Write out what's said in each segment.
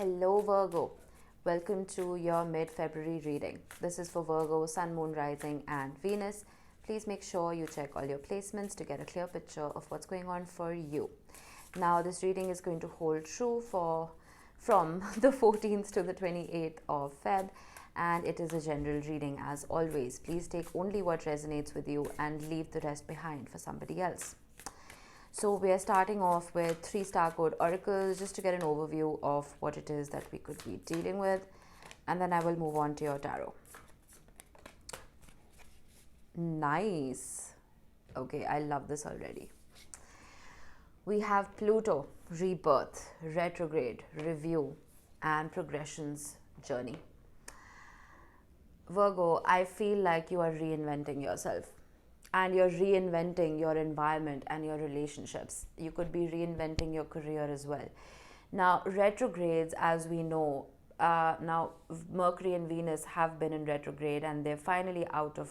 Hello Virgo, welcome to your mid-February reading. This is for Virgo, Sun, Moon, Rising and Venus. Please make sure you check all your placements to get a clear picture of what's going on for you. Now this reading is going to hold true from the 14th to the 28th of Feb, and it is a general reading as always. Please take only what resonates with you and leave the rest behind for somebody else. So we are starting off with 3-star code oracles just to get an overview of what it is that we could be dealing with, and then I will move on to your tarot. Nice. Okay, I love this already. We have Pluto, rebirth, retrograde, review, and progressions journey. Virgo, I feel like you are reinventing yourself. And you're reinventing your environment and your relationships. You could be reinventing your career as well. Now, retrogrades, as we know, now Mercury and Venus have been in retrograde and they're finally out of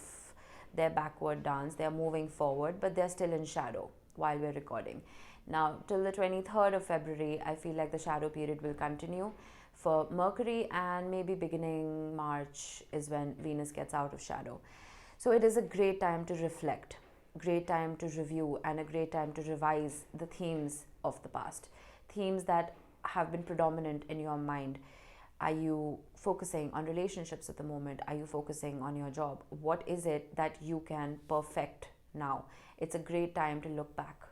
their backward dance. They're moving forward, but they're still in shadow while we're recording. Now, till the 23rd of February, I feel like the shadow period will continue for Mercury, and maybe beginning March is when Venus gets out of shadow. So it is a great time to reflect, great time to review, and a great time to revise the themes of the past. Themes that have been predominant in your mind. Are you focusing on relationships at the moment? Are you focusing on your job? What is it that you can perfect now? It's a great time to look back.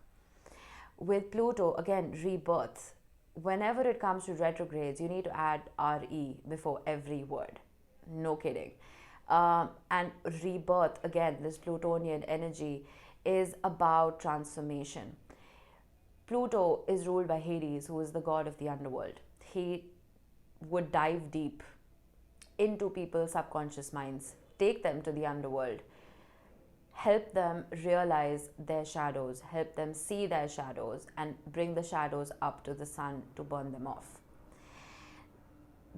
With Pluto, again, rebirth. Whenever it comes to retrogrades, you need to add RE before every word. No kidding. And rebirth, again, this Plutonian energy is about transformation. Pluto is ruled by Hades, who is the god of the underworld. He would dive deep into people's subconscious minds, take them to the underworld, help them realize their shadows, help them see their shadows, and bring the shadows up to the sun to burn them off.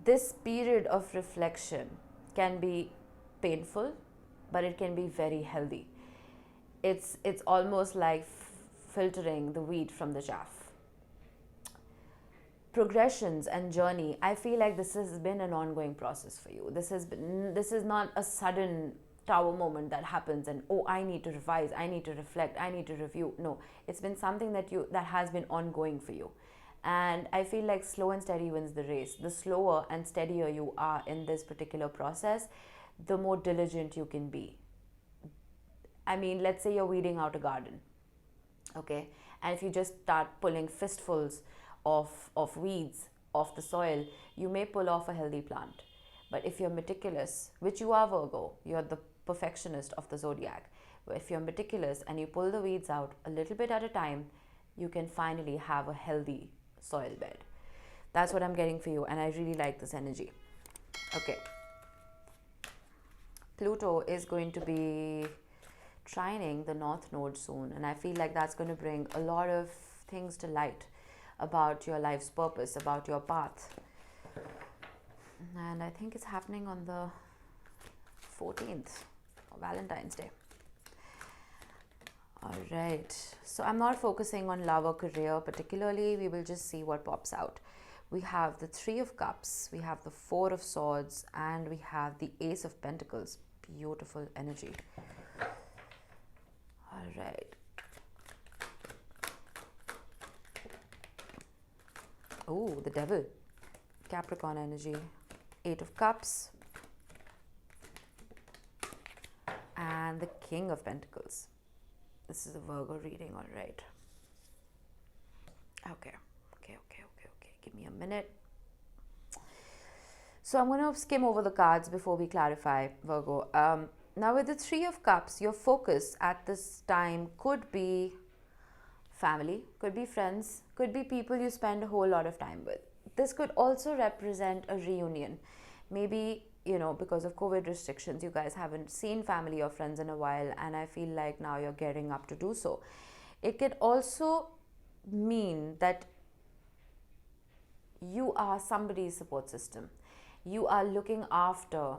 This period of reflection can be painful, but it can be very healthy. It's almost like filtering the wheat from the chaff. Progressions and journey, I feel like this has been an ongoing process for you. This is not a sudden tower moment that happens and I need to revise, I need to reflect, I need to review. No, it's been something that has been ongoing for you. And I feel like slow and steady wins the race. The slower and steadier you are in this particular process, the more diligent you can be. I mean, let's say you're weeding out a garden, okay? And if you just start pulling fistfuls of weeds off the soil, you may pull off a healthy plant. But if you're meticulous, which you are, Virgo, you're the perfectionist of the zodiac. If you're meticulous and you pull the weeds out a little bit at a time, you can finally have a healthy soil bed. That's what I'm getting for you, and I really like this energy. Okay. Pluto is going to be trining the North Node soon, and I feel like that's going to bring a lot of things to light about your life's purpose, about your path. And I think it's happening on the 14th, Valentine's Day. Alright, so I'm not focusing on love or career particularly, we will just see what pops out. We have the 3 of Cups, we have the 4 of Swords, and we have the Ace of Pentacles. Beautiful energy. Alright. Oh, the Devil. Capricorn energy. 8 of Cups. And the King of Pentacles. This is a Virgo reading, alright. Okay. Give me a minute. So I'm going to skim over the cards before we clarify, Virgo. Now with the 3 of Cups, your focus at this time could be family, could be friends, could be people you spend a whole lot of time with. This could also represent a reunion. Maybe, because of COVID restrictions, you guys haven't seen family or friends in a while, and I feel like now you're gearing up to do so. It could also mean that you are somebody's support system. You are looking after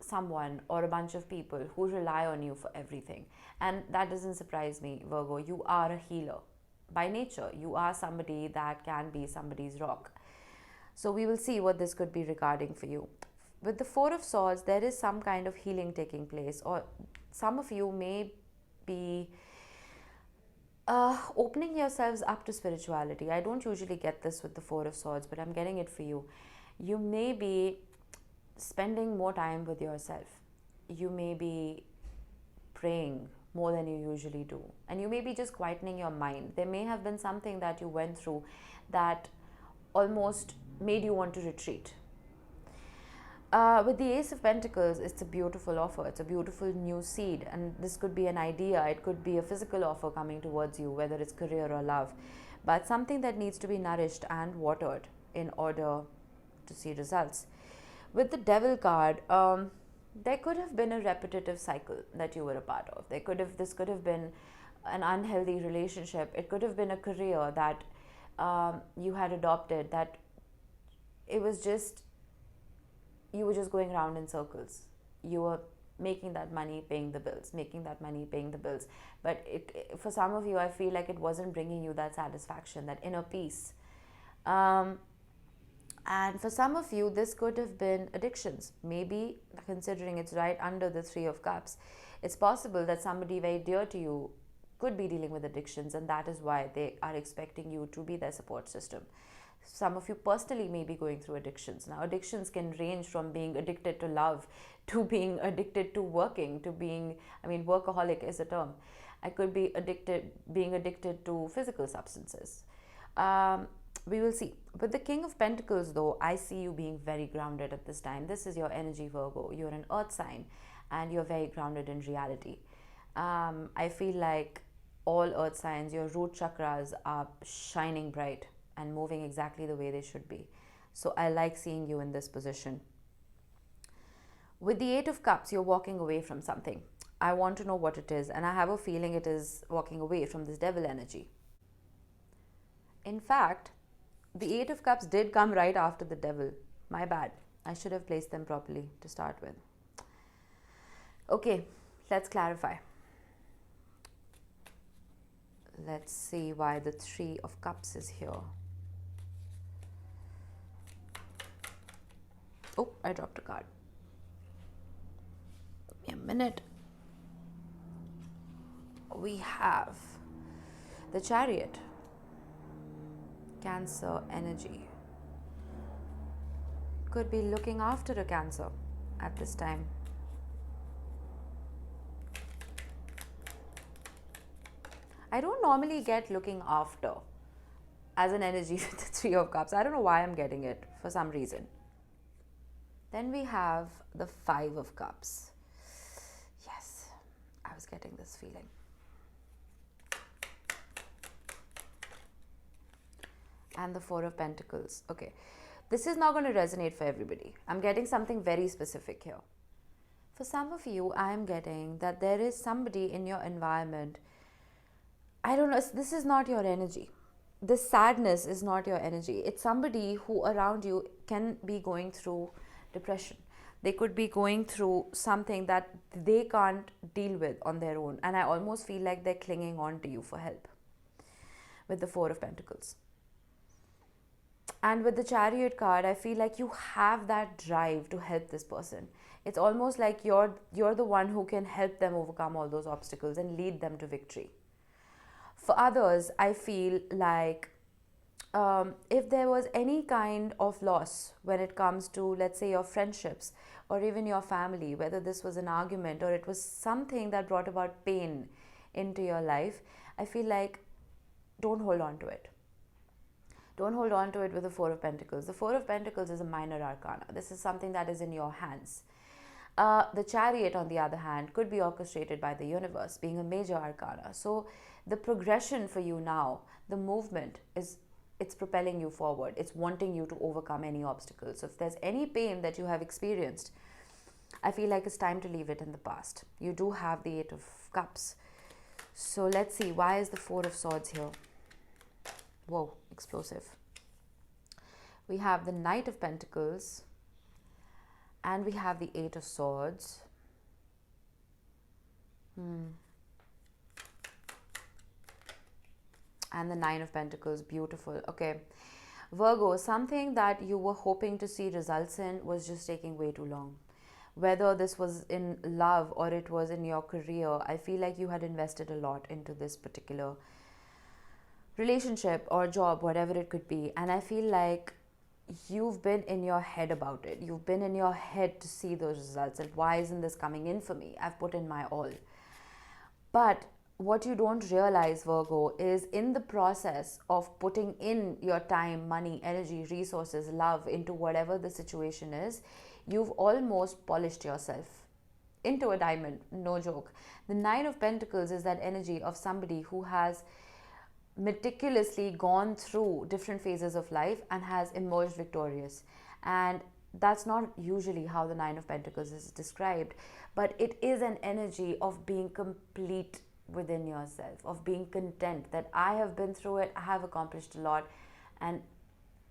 someone or a bunch of people who rely on you for everything. And that doesn't surprise me, Virgo. You are a healer. By nature, you are somebody that can be somebody's rock. So we will see what this could be regarding for you. With the Four of Swords, there is some kind of healing taking place, or some of you may be opening yourselves up to spirituality. I don't usually get this with the Four of Swords, but I'm getting it for you. You may be spending more time with yourself. You may be praying more than you usually do, and you may be just quietening your mind. There may have been something that you went through that almost made you want to retreat. With the Ace of Pentacles, it's a beautiful offer. It's a beautiful new seed, and this could be an idea. It could be a physical offer coming towards you, whether it's career or love, but something that needs to be nourished and watered in order to see results. With the Devil card, there could have been a repetitive cycle that you were a part of. This could have been an unhealthy relationship. It could have been a career that you had adopted, that it was just, you were just going around in circles. You were making that money, paying the bills, making that money, paying the bills. But for some of you, I feel like it wasn't bringing you that satisfaction, that inner peace. And for some of you, this could have been addictions. Maybe, considering it's right under the Three of Cups, it's possible that somebody very dear to you could be dealing with addictions, and that is why they are expecting you to be their support system. Some of you personally may be going through addictions. Now, addictions can range from being addicted to love to being addicted to working, to being, workaholic is a term. I could be being addicted to physical substances. We will see. With the King of Pentacles, though, I see you being very grounded at this time. This is your energy, Virgo. You're an earth sign and you're very grounded in reality. I feel like all earth signs, your root chakras are shining bright and moving exactly the way they should be. So I like seeing you in this position. With the Eight of Cups, you're walking away from something. I want to know what it is, and I have a feeling it is walking away from this devil energy. In fact, the Eight of Cups did come right after the devil. My bad. I should have placed them properly to start with. Okay, let's clarify. Let's see why the Three of Cups is here. Oh, I dropped a card. Give me a minute. We have the Chariot. Cancer energy. Could be looking after a Cancer at this time. I don't normally get looking after as an energy with the Three of Cups. I don't know why I'm getting it for some reason. Then we have the Five of Cups. Yes, I was getting this feeling. And the Four of Pentacles. Okay, this is not going to resonate for everybody. I'm getting something very specific here. For some of you, I am getting that there is somebody in your environment. I don't know, this is not your energy. This sadness is not your energy. It's somebody who around you can be going through depression. They could be going through something that they can't deal with on their own. And I almost feel like they're clinging on to you for help. With the Four of Pentacles. And with the Chariot card, I feel like you have that drive to help this person. It's almost like you're the one who can help them overcome all those obstacles and lead them to victory. For others, I feel like if there was any kind of loss when it comes to, let's say, your friendships or even your family, whether this was an argument or it was something that brought about pain into your life, I feel like don't hold on to it. Don't hold on to it with the Four of Pentacles. The Four of Pentacles is a minor arcana. This is something that is in your hands. The Chariot, on the other hand, could be orchestrated by the universe, being a major arcana. So the progression for you now, the movement, it's propelling you forward. It's wanting you to overcome any obstacles. So if there's any pain that you have experienced, I feel like it's time to leave it in the past. You do have the Eight of Cups. So let's see, why is the Four of Swords here? Whoa, explosive. We have the Knight of Pentacles and we have the Eight of Swords. And the Nine of Pentacles, beautiful. Okay, Virgo, something that you were hoping to see results in was just taking way too long. Whether this was in love or it was in your career, I feel like you had invested a lot into this particular relationship or job, whatever it could be. And I feel like you've been in your head about it. You've been in your head to see those results. And why isn't this coming in for me? I've put in my all. But what you don't realize, Virgo, is in the process of putting in your time, money, energy, resources, love into whatever the situation is, you've almost polished yourself into a diamond. No joke. The Nine of Pentacles is that energy of somebody who has meticulously gone through different phases of life and has emerged victorious. And that's not usually how the Nine of Pentacles is described, but it is an energy of being complete within yourself, of being content that I have been through it, I have accomplished a lot, and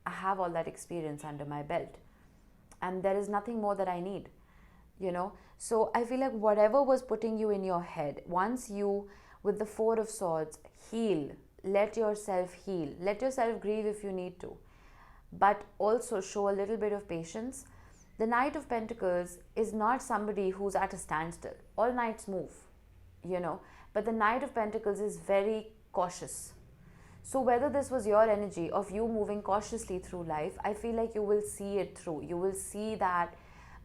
I have all that experience under my belt. And there is nothing more that I need, you know. So I feel like whatever was putting you in your head, once you, with the Four of Swords, heal, let yourself heal, let yourself grieve if you need to, but also show a little bit of patience. The Knight of Pentacles is not somebody who's at a standstill. All knights move, you know, but the Knight of Pentacles is very cautious. So whether this was your energy of you moving cautiously through life, I feel like you will see it through. You will see that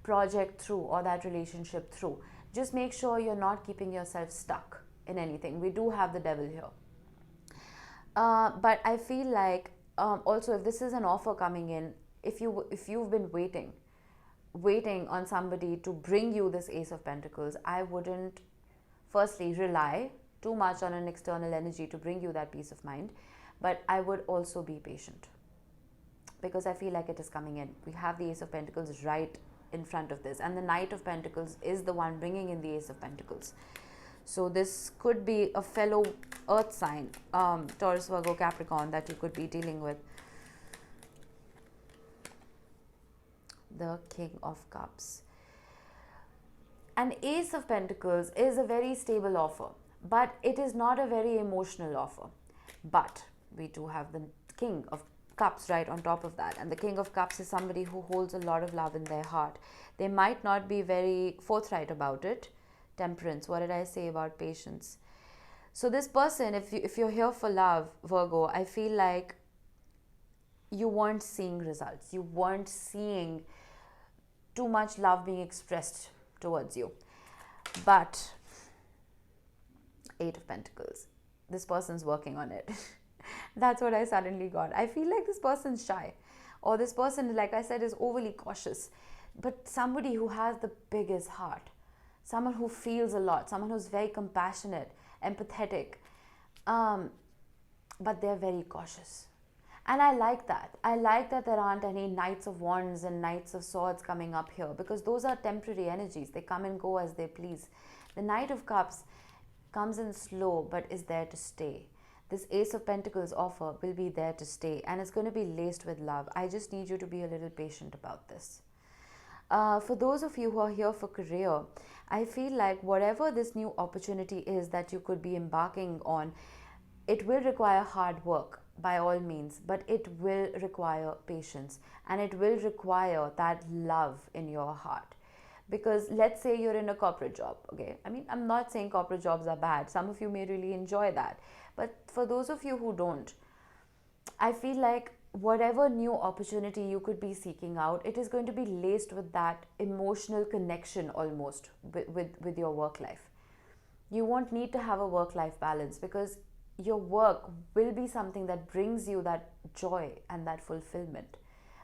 project through or that relationship through. Just make sure you're not keeping yourself stuck in anything. We do have the devil here. But I feel like also, if this is an offer coming in, if you've been waiting on somebody to bring you this Ace of Pentacles, I wouldn't firstly rely too much on an external energy to bring you that peace of mind, but I would also be patient, because I feel like it is coming in. We have the Ace of Pentacles right in front of this, and the Knight of Pentacles is the one bringing in the Ace of Pentacles. So this could be a fellow earth sign, Taurus, Virgo, Capricorn, that you could be dealing with. The King of Cups. An Ace of Pentacles is a very stable offer, but it is not a very emotional offer. But we do have the King of Cups right on top of that, and the King of Cups is somebody who holds a lot of love in their heart. They might not be very forthright about it. Temperance, what did I say about patience? So this person, if you're here for love, Virgo, I feel like you weren't seeing results. You weren't seeing too much love being expressed towards you. But Eight of Pentacles, this person's working on it. That's what I suddenly got. I feel like this person's shy, or this person, like I said, is overly cautious. But somebody who has the biggest heart, someone who feels a lot, someone who's very compassionate, empathetic, but they're very cautious. And I like that. I like that there aren't any Knights of Wands and Knights of Swords coming up here, because those are temporary energies. They come and go as they please. The Knight of Cups comes in slow but is there to stay. This Ace of Pentacles offer will be there to stay, and it's going to be laced with love. I just need you to be a little patient about this. For those of you who are here for career, I feel like whatever this new opportunity is that you could be embarking on, it will require hard work by all means, but it will require patience, and it will require that love in your heart. Because let's say you're in a corporate job, okay? I mean, I'm not saying corporate jobs are bad. Some of you may really enjoy that. But for those of you who don't, I feel like whatever new opportunity you could be seeking out, it is going to be laced with that emotional connection almost with your work life. You won't need to have a work-life balance, because your work will be something that brings you that joy and that fulfillment.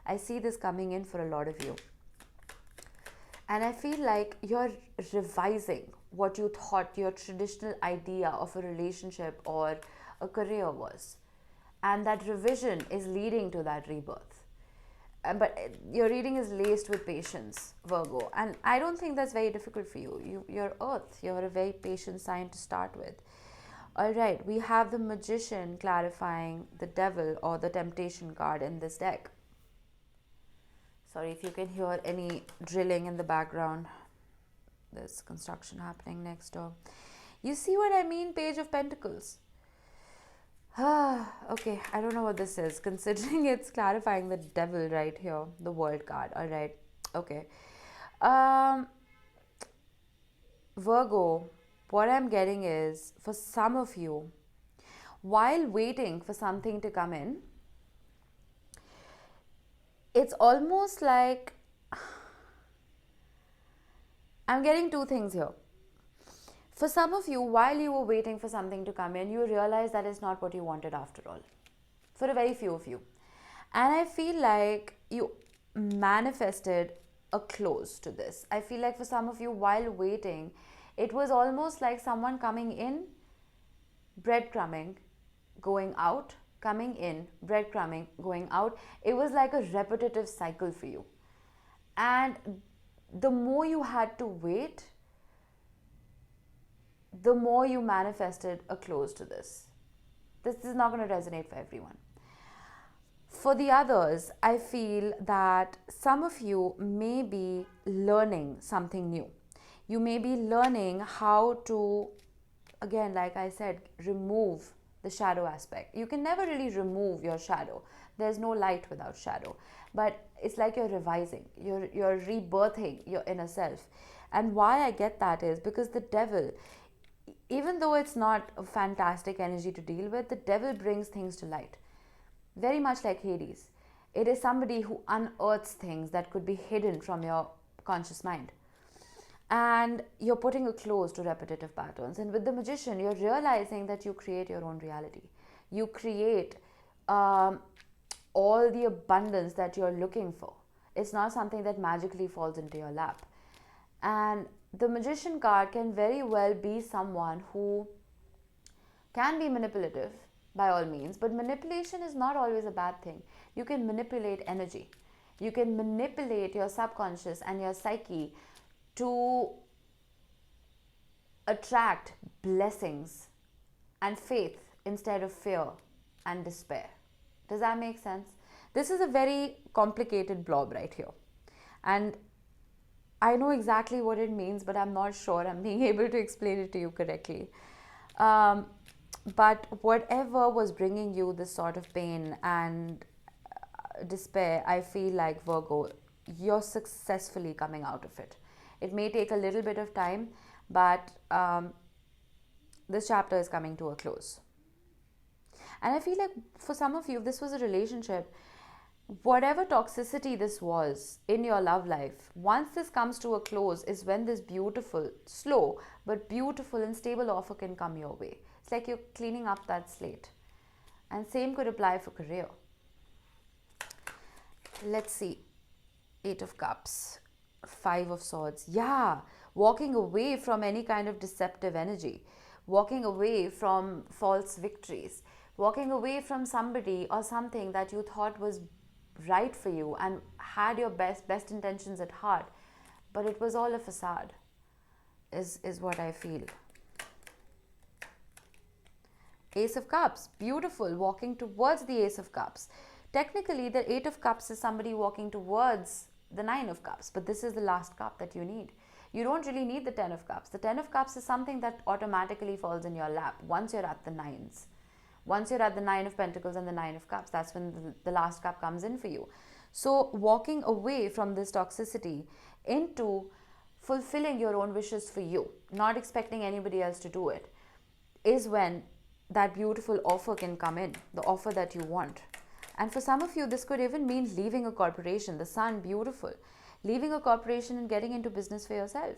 I see this coming in for a lot of you. And I feel like you're revising what you thought your traditional idea of a relationship or a career was. And that revision is leading to that rebirth. But your reading is laced with patience, Virgo. And I don't think that's very difficult for you. You're Earth. You're a very patient sign to start with. All right, we have the Magician clarifying the Devil or the Temptation card in this deck. Sorry if you can hear any drilling in the background. There's construction happening next door. You see what I mean? Page of Pentacles. Okay, I don't know what this is, considering it's clarifying the devil right here, the world card. All right. Okay. Um, Virgo, what I'm getting is for some of you, while waiting for something to come in, it's almost like I'm getting two things here. For some of you, while you were waiting for something to come in, you realize that it's not what you wanted after all. For a very few of you. And I feel like you manifested a close to this. I feel like for some of you, while waiting, it was almost like someone coming in, breadcrumbing, going out, coming in, breadcrumbing, going out. It was like a repetitive cycle for you. And the more you had to wait, the more you manifested a close to this. This is not going to resonate for everyone. For the others, I feel that some of you may be learning something new. You may be learning how to, again, like I said, remove the shadow aspect. You can never really remove your shadow. There's no light without shadow. But it's like you're revising, you're rebirthing your inner self. And why I get that is because the devil, even though it's not a fantastic energy to deal with, the devil brings things to light. Very much like Hades. It is somebody who unearths things that could be hidden from your conscious mind. And you're putting a close to repetitive patterns. And with the magician, you're realizing that you create your own reality. You create all the abundance that you're looking for. It's not something that magically falls into your lap. And the magician card can very well be someone who can be manipulative by all means, but manipulation is not always a bad thing. You can manipulate energy. You can manipulate your subconscious and your psyche to attract blessings and faith instead of fear and despair. Does that make sense? This is a very complicated blob right here. And I know exactly what it means, but I'm not sure I'm being able to explain it to you correctly. But whatever was bringing you this sort of pain and despair, I feel like, Virgo, you're successfully coming out of it. It may take a little bit of time, but this chapter is coming to a close. And I feel like for some of you, if this was a relationship, whatever toxicity this was in your love life, once this comes to a close is when this beautiful, slow, but beautiful and stable offer can come your way. It's like you're cleaning up that slate. And same could apply for career. Let's see. 8 of Cups. 5 of Swords. Yeah. Walking away from any kind of deceptive energy. Walking away from false victories. Walking away from somebody or something that you thought was right for you and had your best intentions at heart, but it was all a facade, is what I feel. Ace of Cups, beautiful, walking towards the Ace of Cups. Technically, the 8 of Cups is somebody walking towards the 9 of Cups, but this is the last cup that you need. You don't really need the 10 of Cups. The 10 of Cups is something that automatically falls in your lap once you're at the 9s. Once you're at the 9 of Pentacles and the 9 of Cups, that's when the last cup comes in for you. So walking away from this toxicity into fulfilling your own wishes for you, not expecting anybody else to do it, is when that beautiful offer can come in, the offer that you want. And for some of you, this could even mean leaving a corporation. The Sun, beautiful. Leaving a corporation and getting into business for yourself.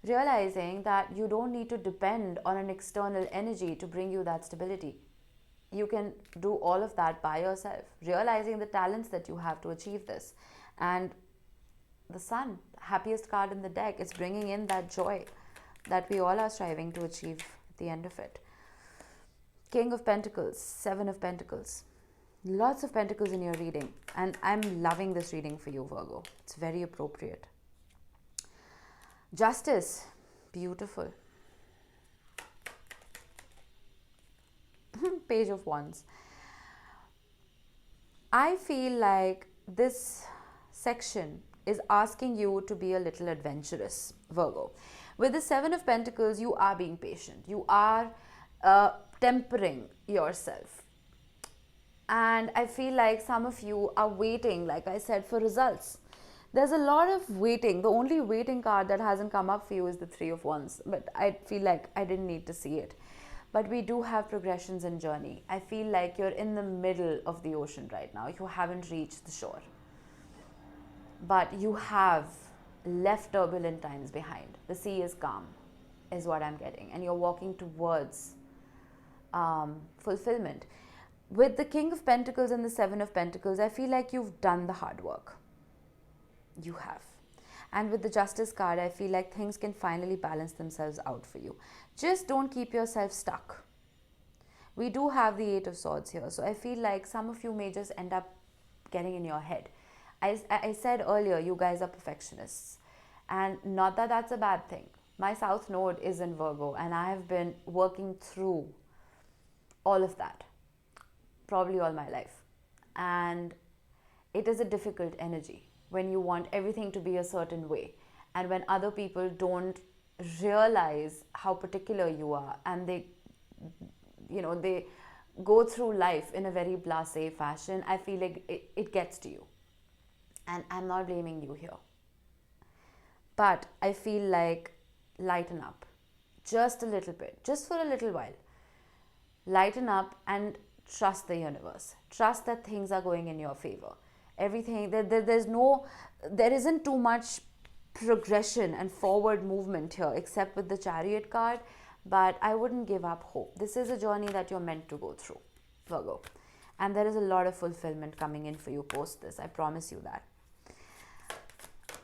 Realizing that you don't need to depend on an external energy to bring you that stability. You can do all of that by yourself, realizing the talents that you have to achieve this. And the Sun, happiest card in the deck, is bringing in that joy that we all are striving to achieve at the end of it. King of Pentacles, 7 of Pentacles. Lots of Pentacles in your reading. And I'm loving this reading for you, Virgo. It's very appropriate. Justice, beautiful. Page of Wands. I feel like this section is asking you to be a little adventurous, Virgo. With the 7 of Pentacles, you are being patient. You are tempering yourself. And I feel like some of you are waiting, like I said, for results. There's a lot of waiting. The only waiting card that hasn't come up for you is the Three of Wands. But I feel like I didn't need to see it. But we do have progressions and journey. I feel like you're in the middle of the ocean right now. You haven't reached the shore. But you have left turbulent times behind. The sea is calm, is what I'm getting. And you're walking towards fulfillment. With the King of Pentacles and the Seven of Pentacles, I feel like you've done the hard work. You have. And with the Justice card, I feel like things can finally balance themselves out for you. Just don't keep yourself stuck. We do have the Eight of Swords here. So I feel like some of you may just end up getting in your head. I said earlier, you guys are perfectionists. And not that that's a bad thing. My South Node is in Virgo, and I have been working through all of that. Probably all my life. And it is a difficult energy when you want everything to be a certain way, and when other people don't realize how particular you are, and they go through life in a very blasé fashion. I feel like it gets to you, and I'm not blaming you here, but I feel like lighten up just a little bit, just for a little while. Lighten up and trust the universe. Trust that things are going in your favor. Everything, there isn't too much progression and forward movement here, except with the Chariot card, but I wouldn't give up hope. This is a journey that you're meant to go through, Virgo, and there is a lot of fulfillment coming in for you post this. I promise you that.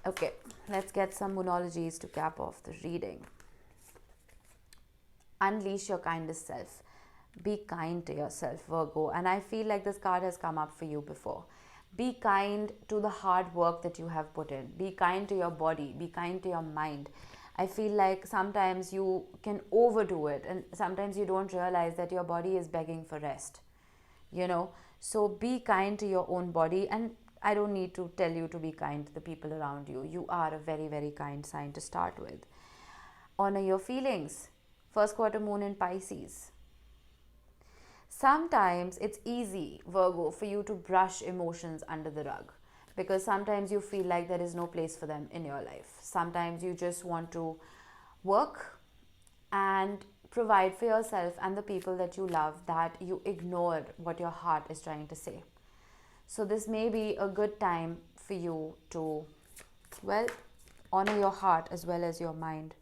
Okay, let's get some moonologies to cap off the reading. Unleash your kindest self. Be kind to yourself, Virgo, and I feel like this card has come up for you before. Be kind to the hard work that you have put in. Be kind to your body. Be kind to your mind. I feel like sometimes you can overdo it, and sometimes you don't realize that your body is begging for rest. So be kind to your own body, and I don't need to tell you to be kind to the people around you. You are a very, very kind sign to start with. Honor your feelings. First quarter moon in Pisces. Sometimes it's easy, Virgo, for you to brush emotions under the rug, because sometimes you feel like there is no place for them in your life. Sometimes you just want to work and provide for yourself and the people that you love, that you ignore what your heart is trying to say. So this may be a good time for you to, honor your heart as well as your mind,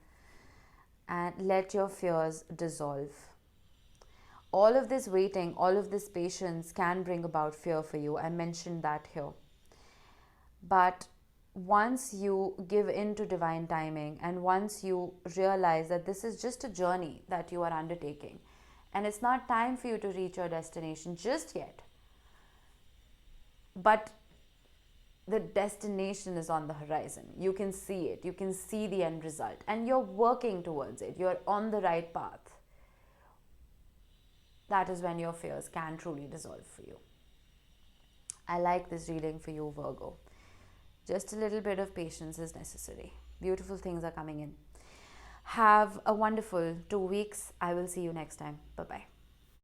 and let your fears dissolve. All of this waiting, all of this patience can bring about fear for you. I mentioned that here. But once you give in to divine timing, and once you realize that this is just a journey that you are undertaking, and it's not time for you to reach your destination just yet, but the destination is on the horizon. You can see it. You can see the end result, and you're working towards it. You're on the right path. That is when your fears can truly dissolve for you. I like this reading for you, Virgo. Just a little bit of patience is necessary. Beautiful things are coming in. Have a wonderful 2 weeks. I will see you next time. Bye-bye.